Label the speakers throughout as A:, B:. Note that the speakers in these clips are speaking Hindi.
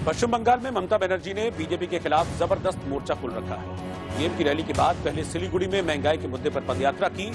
A: पश्चिम बंगाल में ममता बनर्जी ने बीजेपी के खिलाफ जबरदस्त मोर्चा खोल रखा है। पीएम की रैली के बाद पहले सिलीगुड़ी में महंगाई के मुद्दे पर पदयात्रा की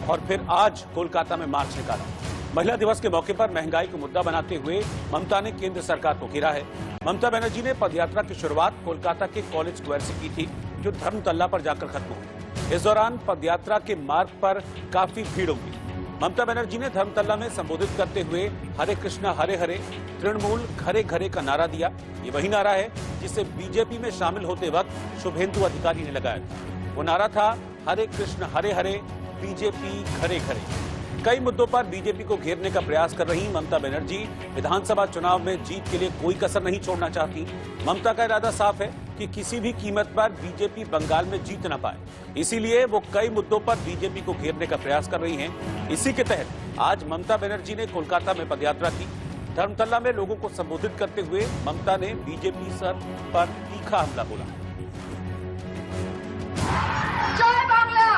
A: और फिर आज कोलकाता में मार्च निकाला। महिला दिवस के मौके पर महंगाई को मुद्दा बनाते हुए ममता ने केंद्र सरकार को घेरा है। ममता बनर्जी ने पदयात्रा की शुरुआत कोलकाता के कॉलेज स्क्वायर से की थी, जो धर्मतल्ला पर जाकर खत्म हुई। इस दौरान पदयात्रा के मार्ग पर काफी भीड़ उमड़ी। ममता बनर्जी ने धर्मतल्ला में संबोधित करते हुए हरे कृष्णा हरे हरे तृणमूल घरे घरे का नारा दिया। ये वही नारा है जिसे बीजेपी में शामिल होते वक्त शुभेंदु अधिकारी ने लगाया था। वो नारा था हरे कृष्ण हरे हरे बीजेपी घरे घरे। कई मुद्दों पर बीजेपी को घेरने का प्रयास कर रही ममता बनर्जी विधानसभा चुनाव में जीत के लिए कोई कसर नहीं छोड़ना चाहती। ममता का इरादा साफ है कि किसी भी कीमत पर बीजेपी बंगाल में जीत न पाए, इसीलिए वो कई मुद्दों पर बीजेपी को घेरने का प्रयास कर रही हैं। इसी के तहत आज ममता बनर्जी ने कोलकाता में पदयात्रा की। धर्मतल्ला में लोगों को संबोधित करते हुए ममता ने बीजेपी पर तीखा हमला बोला।
B: जय बांग्ला,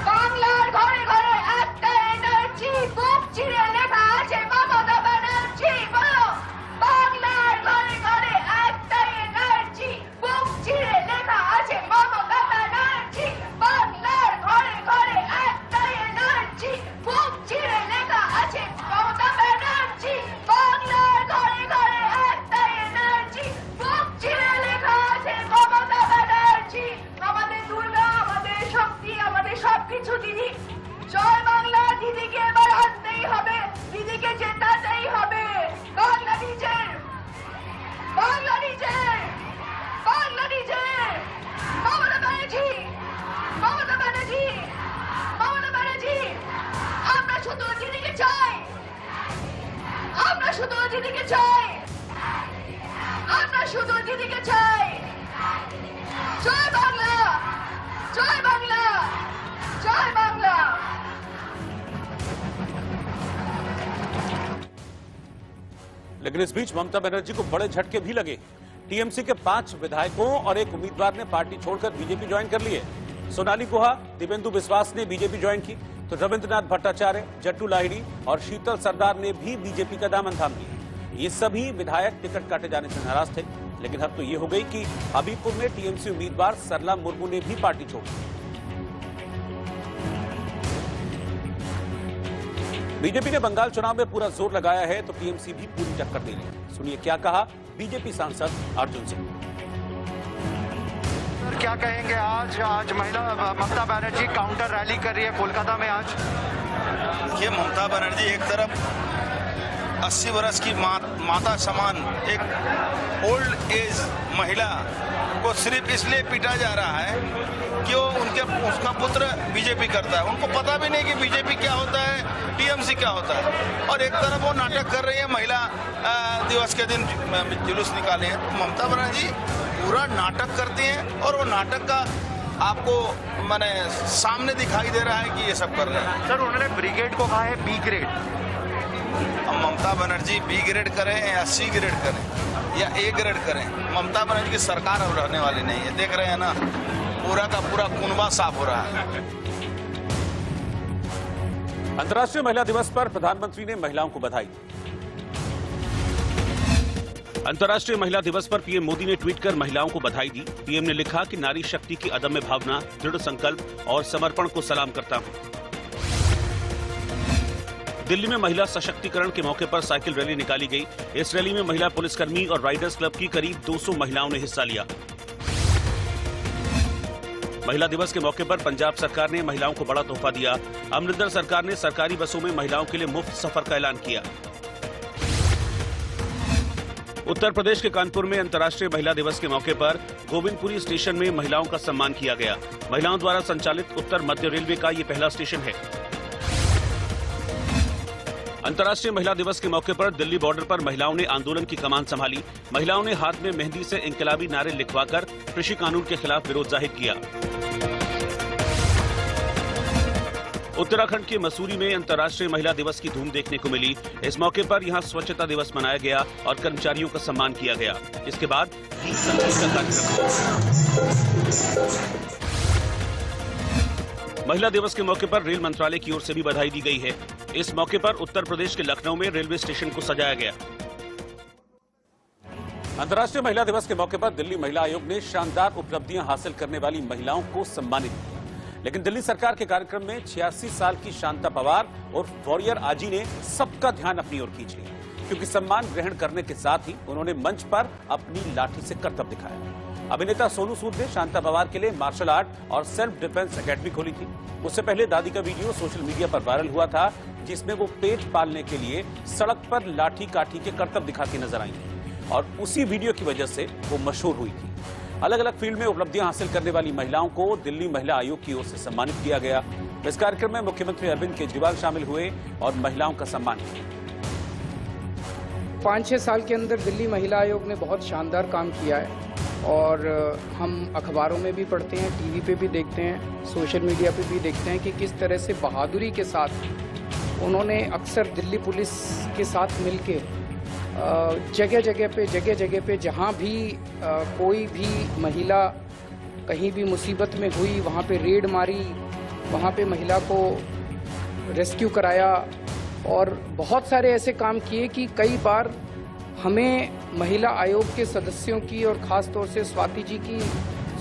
B: बांग्लार घरे घरे একটা এনার্জি বুক চিরে লেখা আছে মমতা ব্যানার্জি বলো। বাংলার ঘরে ঘরে একটা এনার্জি বুক চিরে লেখা আছে মমতা ব্যানার্জি। বাংলার ঘরে ঘরে একটা এনার্জি বুক চিরে লেখা আছে মমতা ব্যানার্জি। বাংলার ঘরে ঘরে একটা এনার্জি বুক চিরে লেখা আছে মমতা ব্যানার্জি। আমাদের দুর্গা, আমাদের শক্তি, আমাদের সবকিছু দিদি। জয় বাংলা, দিদিকে এবার আনতেই হবে, দিদিকে জেতাতেই হবে। বাংলা নিজের, বাংলা নিজের, বাংলা নিজের। মমতা ব্যানার্জি, মমতা ব্যানার্জি, মমতা ব্যানার্জি, আমরা শুধু দিদিকে চাই, আমরা শুধু দিদিকে চাই, আমরা শুধু দিদিকে চাই। জয় বাংলা, জয় বাংলা, জয় বাংলা।
A: लेकिन इस बीच ममता बनर्जी को बड़े झटके भी लगे। टीएमसी के 5 विधायकों और एक उम्मीदवार ने पार्टी छोड़कर बीजेपी ज्वाइन कर ली है। सोनाली गुहा, दिव्येंदु बिस्वास ने बीजेपी ज्वाइन की, तो रविंद्रनाथ भट्टाचार्य, जट्टू लाहिड़ी और शीतल सरदार ने भी बीजेपी का दामन थाम लिया। ये सभी विधायक टिकट काटे जाने से नाराज थे, लेकिन अब तो ये हो गई कि हबीबपुर में टीएमसी उम्मीदवार सरला मुर्मू ने भी पार्टी छोड़ दी। बीजेपी ने बंगाल चुनाव में पूरा जोर लगाया है, तो टीएमसी भी पूरी टक्कर दे रही है। सुनिए क्या कहा बीजेपी सांसद अर्जुन सिंह।
C: क्या कहेंगे आज महिला ममता बनर्जी काउंटर रैली कर रही है कोलकाता में आज।
D: ये ममता बनर्जी एक तरफ 80 वर्ष की माता समान एक ओल्ड एज महिला को सिर्फ इसलिए पीटा जा रहा है कि वो उसका पुत्र बीजेपी करता है। उनको पता भी नहीं कि बीजेपी क्या होता है, टीएमसी क्या होता है। और एक तरफ वो नाटक कर रही है, महिला दिवस के दिन जुलूस निकाले हैं। तो ममता बनर्जी पूरा नाटक करती हैं और वो नाटक का आपको माने सामने दिखाई दे रहा है कि ये सब कर रहे हैं।
C: सर, उन्होंने ब्रिगेड को कहा है बी ग्रेड।
D: अब ममता बनर्जी बी ग्रेड करें या सी ग्रेड करें या ए ग्रेड करें, ममता बनर्जी की सरकार अब रहने वाली नहीं है। देख रहे हैं ना, पूरा का पूरा कुनबा साफ हो रहा है।
A: अंतर्राष्ट्रीय महिला दिवस पर प्रधानमंत्री ने महिलाओं को बधाई। अंतर्राष्ट्रीय महिला दिवस पर पीएम मोदी ने ट्वीट कर महिलाओं को बधाई दी। पीएम ने लिखा कि नारी शक्ति की अदम्य भावना, दृढ़ संकल्प और समर्पण को सलाम करता हूं। दिल्ली में महिला सशक्तिकरण के मौके पर साइकिल रैली निकाली गई। इस रैली में महिला पुलिसकर्मी और राइडर्स क्लब की करीब 200 महिलाओं ने हिस्सा लिया। महिला दिवस के मौके पर पंजाब सरकार ने महिलाओं को बड़ा तोहफा दिया। अमरिंदर सरकार ने सरकारी बसों में महिलाओं के लिए मुफ्त सफर का ऐलान किया। उत्तर प्रदेश के कानपुर में अंतर्राष्ट्रीय महिला दिवस के मौके पर गोविंदपुरी स्टेशन में महिलाओं का सम्मान किया गया। महिलाओं द्वारा संचालित उत्तर मध्य रेलवे का ये पहला स्टेशन है। अंतर्राष्ट्रीय महिला दिवस के मौके पर दिल्ली बॉर्डर पर महिलाओं ने आंदोलन की कमान संभाली। महिलाओं ने हाथ में मेहंदी से इंकलाबी नारे लिखवाकर कृषि कानून के खिलाफ विरोध जाहिर किया। उत्तराखंड के मसूरी में अंतर्राष्ट्रीय महिला दिवस की धूम देखने को मिली। इस मौके पर यहां स्वच्छता दिवस मनाया गया और कर्मचारियों का सम्मान किया गया। इसके बाद गीत संगीत का कार्यक्रम। महिला दिवस के मौके पर रेल मंत्रालय की ओर से भी बधाई दी गई है। इस मौके पर उत्तर प्रदेश के लखनऊ में रेलवे स्टेशन को सजाया गया। अंतर्राष्ट्रीय महिला दिवस के मौके पर दिल्ली महिला आयोग ने शानदार उपलब्धियां हासिल करने वाली महिलाओं को सम्मानित किया। लेकिन दिल्ली सरकार के कार्यक्रम में 86 साल की शांता पवार और वॉरियर आजी ने सबका ध्यान अपनी ओर खींच लिया, क्योंकि सम्मान ग्रहण करने के साथ ही उन्होंने मंच पर अपनी लाठी से करतब दिखाया। अभिनेता सोनू सूद ने शांता पवार के लिए मार्शल आर्ट और सेल्फ डिफेंस एकेडमी खोली थी। उससे पहले दादी का वीडियो सोशल मीडिया पर वायरल हुआ था, जिसमें वो पेट पालने के लिए सड़क पर लाठी काठी के करतब दिखाती नजर आई और उसी वीडियो की वजह से वो मशहूर हुई थी। अलग अलग फील्ड में उपलब्धियां हासिल करने वाली महिलाओं को दिल्ली महिला आयोग की ओर से सम्मानित किया गया। इस कार्यक्रम में मुख्यमंत्री अरविंद केजरीवाल शामिल हुए और महिलाओं का सम्मान किया।
E: 5-6 साल के अंदर दिल्ली महिला आयोग ने बहुत शानदार काम किया है और हम अखबारों में भी पढ़ते हैं, टीवी पे भी देखते हैं, सोशल मीडिया पे भी देखते हैं कि किस तरह से बहादुरी के साथ उन्होंने अक्सर दिल्ली पुलिस के साथ मिलके जगह जगह पे जहाँ भी कोई भी महिला कहीं भी मुसीबत में हुई वहाँ पे रेड मारी, वहाँ पे महिला को रेस्क्यू कराया और बहुत सारे ऐसे काम किए कि कई बार हमें महिला आयोग के सदस्यों की और ख़ास तौर से स्वाति जी की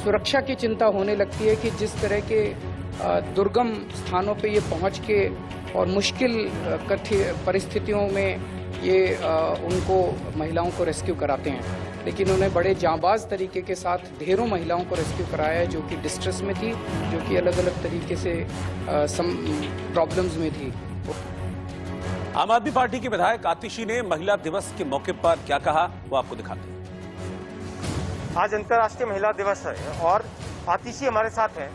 E: सुरक्षा की चिंता होने लगती है कि जिस तरह के दुर्गम स्थानों पे ये पहुंच के और मुश्किल परिस्थितियों में ये उनको महिलाओं को रेस्क्यू कराते हैं। लेकिन उन्हें बड़े जांबाज तरीके के साथ ढेरों महिलाओं को रेस्क्यू कराया है जो कि डिस्ट्रेस में थी, जो कि अलग अलग तरीके से प्रॉब्लम्स में थी।
A: आम आदमी पार्टी के विधायक आतिशी ने महिला दिवस के मौके पर क्या कहा, वो आपको दिखाते हैं।
F: आज अंतर्राष्ट्रीय महिला दिवस है और आतिशी हमारे साथ हैं।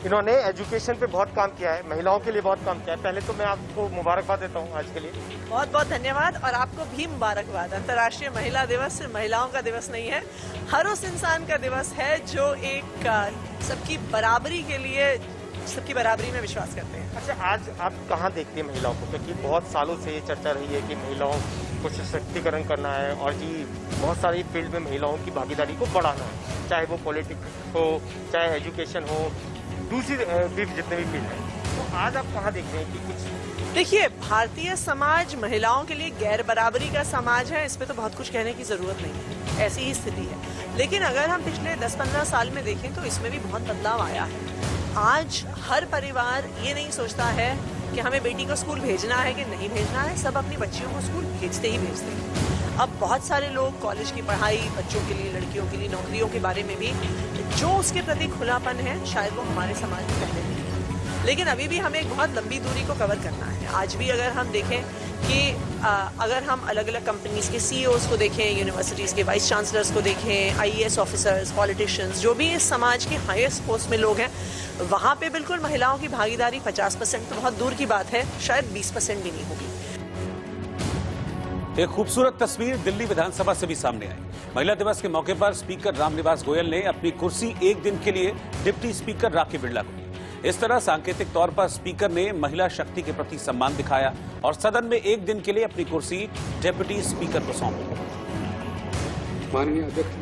F: इन्होंने एजुकेशन पे बहुत काम किया है, महिलाओं के लिए बहुत काम किया है। पहले तो मैं आपको मुबारकबाद देता हूँ आज के लिए।
G: बहुत बहुत धन्यवाद और आपको भी मुबारकबाद। अंतर्राष्ट्रीय महिला दिवस सिर्फ महिलाओं का दिवस नहीं है, हर उस इंसान का दिवस है जो एक सबकी बराबरी के लिए, सबकी बराबरी में विश्वास करते हैं।
F: अच्छा, आज आप कहाँ देखते हैं महिलाओं को? क्योंकि बहुत सालों से ये चर्चा रही है कि महिलाओं को सशक्तिकरण करना है और जी बहुत सारी फील्ड में महिलाओं की भागीदारी को बढ़ाना है, चाहे वो पॉलिटिक्स हो, चाहे एजुकेशन हो, दूसरी भी जितने भी फील्ड हैं। तो आज आप कहाँ देखते हैं कि कुछ?
G: देखिए, भारतीय समाज महिलाओं के लिए गैर बराबरी का समाज है, इस पे तो बहुत कुछ कहने की जरूरत नहीं है, ऐसी ही स्थिति है। लेकिन अगर हम पिछले 10-15 साल में देखें तो इसमें भी बहुत बदलाव आया है। आज हर परिवार ये नहीं सोचता है कि हमें बेटी को स्कूल भेजना है कि नहीं भेजना है, सब अपनी बच्चियों को स्कूल भेजते ही भेजते हैं। अब बहुत सारे लोग कॉलेज की पढ़ाई, बच्चों के लिए, लड़कियों के लिए नौकरियों के बारे में भी जो उसके प्रति खुलापन है शायद वो हमारे समाज में पहले नहीं था। लेकिन अभी भी हमें एक बहुत लंबी दूरी को कवर करना है। आज भी अगर हम देखें कि अगर हम अलग अलग कंपनीज के CEOs को देखें, यूनिवर्सिटीज के वाइस चांसलर्स को देखें, IAS ऑफिसर्स, पॉलिटिशियंस, जो भी इस समाज के हाईएस्ट पोस्ट में लोग हैं, वहाँ पे बिल्कुल महिलाओं की भागीदारी 50% तो बहुत दूर की बात है, शायद 20% भी नहीं होगी।
A: एक खूबसूरत तस्वीर दिल्ली विधानसभा से भी सामने आई। महिला दिवस के मौके पर स्पीकर रामनिवास गोयल ने अपनी कुर्सी एक दिन के लिए डिप्टी स्पीकर राखी बिरला को दी। इस तरह सांकेतिक तौर पर स्पीकर ने महिला शक्ति के प्रति सम्मान दिखाया और सदन में एक दिन के लिए अपनी कुर्सी डिप्टी स्पीकर को सौंप दी।
E: माननीय अध्यक्ष,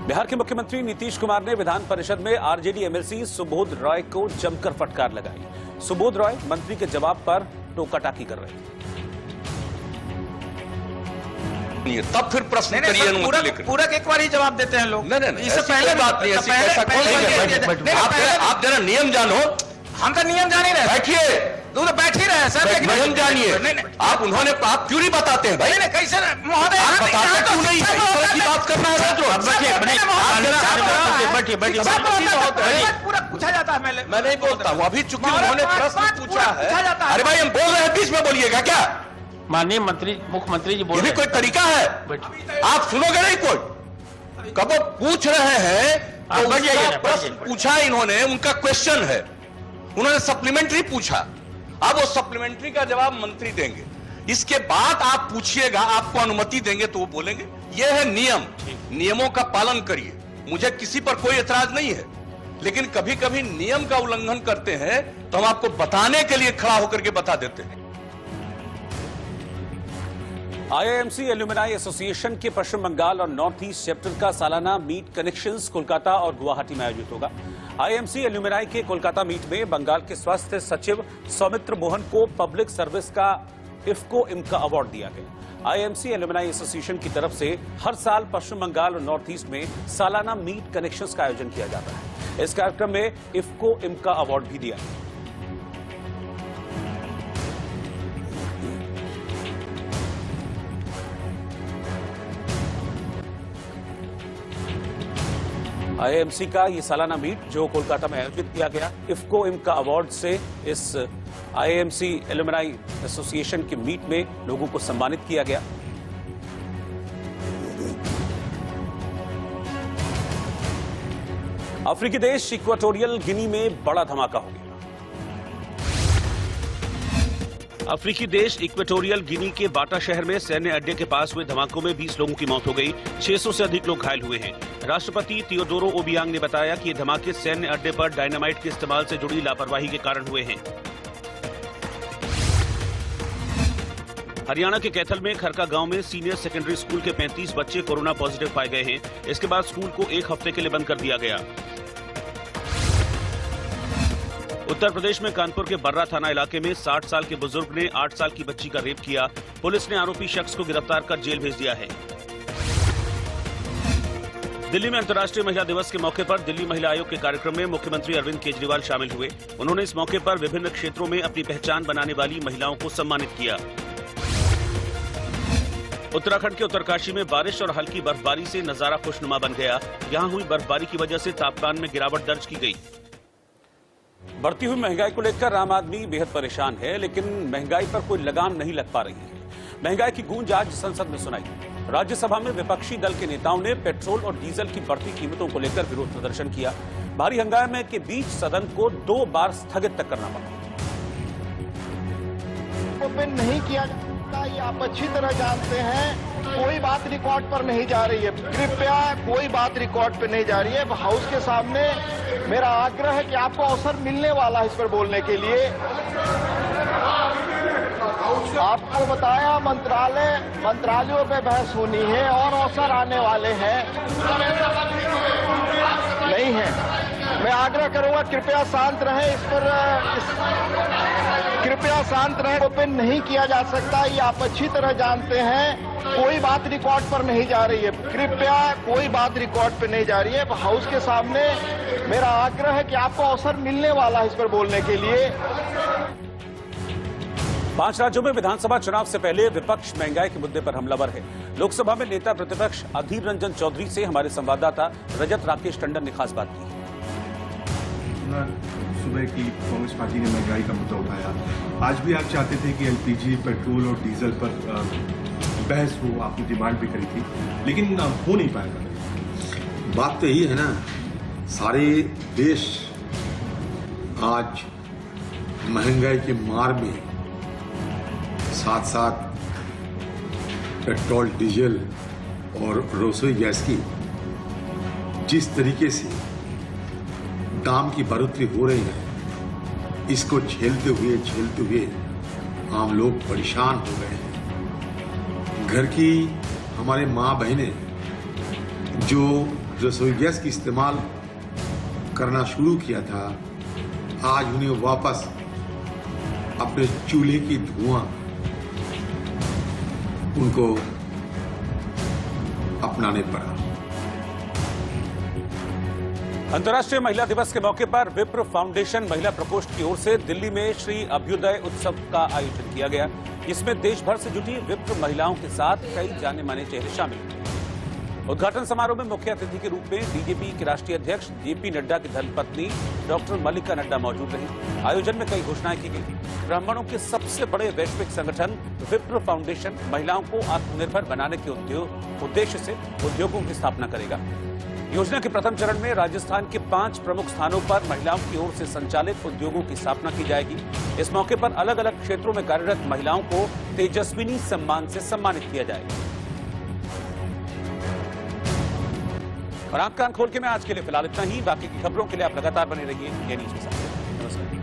A: बिहार के मुख्यमंत्री नीतीश कुमार ने विधान परिषद में आरजेडी MLC सुबोध रॉय को जमकर फटकार लगाई। सुबोध रॉय मंत्री के जवाब पर टोकाटाकी कर रहे थे।
H: तब फिर प्रश्न करिए, अनुमति लेकर
I: पूरा एक बार ही जवाब देते हैं लोग।
H: नहीं, इससे पहले बात नहीं, ऐसी ऐसा कौन है? आप जरा नियम जानो।
I: हम तो नियम जान ही रहे।
H: बैठिए,
I: तू तो बैठ ही रहे सर, लेकिन
H: नियम जानिए। आप उन्होंने, आप क्यों नहीं बताते हैं भाई?
I: कैसे महोदय
H: आप बताते क्यों नहीं? इस तरह की बात करना है जो
I: पूरा पूछा जाता है।
H: मैं नहीं बोलता हूँ, अभी चूंकि उन्होंने प्रश्न पूछा है। अरे भाई, हम बोल रहे हैं, बीच में बोलिएगा क्या?
I: माननीय मुख्यमंत्री जी बोल
H: ये भी कोई तरीका है? आप सुनोगे नहीं कोई? कब वो पूछ रहे हैं तो उनका प्रश्न पूछा इन्होंने, उनका क्वेश्चन है, उन्होंने सप्लीमेंट्री पूछा, अब वो सप्लीमेंट्री का जवाब मंत्री देंगे। इसके बाद आप पूछिएगा, आपको अनुमति देंगे तो वो बोलेंगे। ये है नियम, नियमों का पालन करिए। मुझे किसी पर कोई एतराज नहीं है, लेकिन कभी कभी नियम का उल्लंघन करते हैं तो हम आपको बताने के लिए खड़ा होकर के बता देते हैं।
A: IIMC एल्यूमिनाई एसोसिएशन के पश्चिम बंगाल और नॉर्थ ईस्ट चैप्टर का सालाना मीट कनेक्शंस कोलकाता और गुवाहाटी में आयोजित होगा। IIMC एल्यूमिनाई के कोलकाता मीट में बंगाल के स्वास्थ्य सचिव सौमित्र मोहन को पब्लिक सर्विस का इफ्को इम्का अवार्ड दिया गया। आईएमसी एलुमनाई एसोसिएशन की तरफ से हर साल पश्चिम बंगाल और नॉर्थ ईस्ट में सालाना मीट कनेक्शंस का आयोजन किया जाता है। इस कार्यक्रम में इफ्को इम्का अवार्ड भी दिया गया। आईएमसी का ये सालाना मीट जो कोलकाता में आयोजित किया गया, इफ्को इम्का अवार्ड से इस आईएमसी एलुमनाई एसोसिएशन के मीट में लोगों को सम्मानित किया गया। अफ्रीकी देश इक्वाटोरियल गिनी में बड़ा धमाका हो गया। अफ्रीकी देश इक्वेटोरियल गिनी के बाटा शहर में सैन्य अड्डे के पास हुए धमाकों में 20 लोगों की मौत हो गई, 600 से अधिक लोग घायल हुए हैं। राष्ट्रपति थियोडोरो ओबियांग ने बताया कि ये धमाके सैन्य अड्डे पर डायनामाइट के इस्तेमाल से जुड़ी लापरवाही के कारण हुए हैं। हरियाणा के कैथल में खरका गांव में सीनियर सेकेंडरी स्कूल के 35 बच्चे कोरोना पॉजिटिव पाए गए हैं। इसके बाद स्कूल को 1 हफ्ते के लिए बंद कर दिया गया। उत्तर प्रदेश में कानपुर के बर्रा थाना इलाके में 60 साल के बुजुर्ग ने 8 साल की बच्ची का रेप किया। पुलिस ने आरोपी शख्स को गिरफ्तार कर जेल भेज दिया है। दिल्ली में अंतर्राष्ट्रीय महिला दिवस के मौके पर दिल्ली महिला आयोग के कार्यक्रम में मुख्यमंत्री अरविंद केजरीवाल शामिल हुए। उन्होंने इस मौके पर विभिन्न क्षेत्रों में अपनी पहचान बनाने वाली महिलाओं को सम्मानित किया। उत्तराखंड के उत्तरकाशी में बारिश और हल्की बर्फबारी से नजारा खुशनुमा बन गया। यहां हुई बर्फबारी की वजह से तापमान में गिरावट दर्ज की गई। बढ़ती हुई महंगाई को लेकर आम आदमी बेहद परेशान है, लेकिन महंगाई पर कोई लगाम नहीं लग पा रही है। महंगाई की गूंज आज संसद में सुनाई। राज्यसभा में विपक्षी दल के नेताओं ने पेट्रोल और डीजल की बढ़ती कीमतों को लेकर विरोध प्रदर्शन किया। भारी हंगामे के बीच सदन को 2 बार स्थगित तक करना पड़ा।
J: ओपन नहीं किया जाता, ये आप अच्छी तरह जानते हैं। कोई बात रिकॉर्ड पर नहीं जा रही है, कृपया कोई बात रिकॉर्ड पे नहीं जा रही है। हाउस के सामने मेरा आग्रह है कि आपको अवसर मिलने वाला है इस पर बोलने के लिए। आपको बताया मंत्रालयों पे बहस होनी है और अवसर आने वाले हैं, नहीं है। मैं आग्रह करूंगा कृपया शांत रहें, कृपया शांत रहें। ओपन नहीं किया जा सकता, ये आप अच्छी तरह जानते हैं। कोई बात रिकॉर्ड पर नहीं जा रही है, कृपया कोई बात रिकॉर्ड पर नहीं जा रही है। हाउस के सामने मेरा आग्रह है कि आपको अवसर मिलने वाला है इस पर बोलने के लिए।
A: 5 राज्यों में विधानसभा चुनाव से पहले विपक्ष महंगाई के मुद्दे पर हमलावर है। लोकसभा में नेता प्रतिपक्ष अधीर रंजन चौधरी से हमारे संवाददाता रजत राकेश टंडन ने खास बात की।
K: सुबह की कांग्रेस पार्टी ने महंगाई का मुद्दा उठाया। आज भी आप चाहते थे कि एलपीजी, पेट्रोल और डीजल पर बहस हो, आपने डिमांड भी करी थी, लेकिन हो नहीं पाएगा।
L: बात तो यही है ना, सारे देश आज महंगाई के मार में, साथ साथ पेट्रोल, डीजल और रसोई गैस की जिस तरीके से दाम की बढ़ोतरी हो रही है, इसको झेलते हुए आम लोग परेशान हो गए हैं। घर की हमारे माँ बहनें जो रसोई गैस की इस्तेमाल करना शुरू किया था, आज उन्हें वापस अपने चूल्हे की धुआं उनको अपनाने पड़ा।
A: अंतर्राष्ट्रीय महिला दिवस के मौके पर विप्र फाउंडेशन महिला प्रकोष्ठ की ओर से दिल्ली में श्री अभ्युदय उत्सव का आयोजन किया गया, जिसमें देश भर से जुटी विप्र महिलाओं के साथ कई जाने माने चेहरे शामिल हुए। उद्घाटन समारोह में मुख्य अतिथि के रूप में बीजेपी के राष्ट्रीय अध्यक्ष जेपी नड्डा की धर्मपत्नी डॉक्टर मल्लिका नड्डा मौजूद रही। आयोजन में कई घोषणाएं की गई। ब्राह्मणों के सबसे बड़े वैश्विक संगठन विप्र फाउंडेशन महिलाओं को आत्मनिर्भर बनाने के उद्देश्य से उद्योगों की स्थापना करेगा। योजना के प्रथम चरण में राजस्थान के 5 प्रमुख स्थानों पर महिलाओं की ओर से संचालित उद्योगों की स्थापना की जाएगी। इस मौके पर अलग अलग क्षेत्रों में कार्यरत महिलाओं को तेजस्विनी सम्मान से सम्मानित किया जाएगा। और आंख कान खोल के मैं आज के लिए फिलहाल इतना ही। बाकी की खबरों के लिए आप लगातार बने रहिए ये न्यूज़ के साथ। नमस्कार।